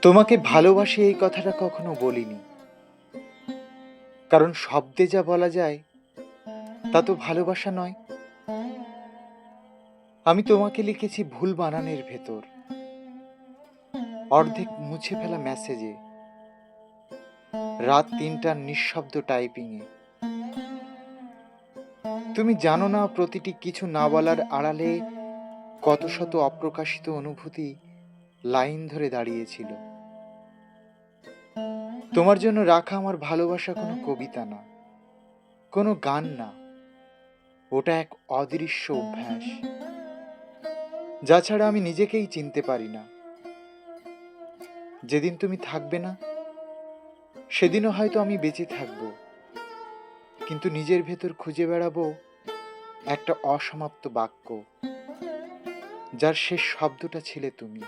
তোমাকে ভালোবাসি এই কথাটা কখনো বলিনি, কারণ শব্দে যা বলা যায় তা তো ভালোবাসা নয়। আমি তোমাকে লিখেছি ভুল বানানের ভেতর, অর্ধেক মুছে ফেলা মেসেজে, রাত ৩টার নিঃশব্দ টাইপিংয়ে। তুমি জানো না প্রতিটি কিছু না বলার আড়ালে কত শত অপ্রকাশিত অনুভূতি লাইন ধরে দাঁড়িয়েছিল। তোমার জন্য রাখা আমার ভালোবাসা কোনো কবিতা না, কোনো গান না, ওটা এক অদৃশ্য অভ্যাস, যা ছাড়া আমি নিজেকেই চিনতে পারি না। যেদিন তুমি থাকবে না সেদিনও হয়তো আমি বেঁচে থাকবো, কিন্তু নিজের ভেতর খুঁজে বেড়াবো একটা অসমাপ্ত বাক্য, যার শেষ শব্দটা ছিলে তুমি।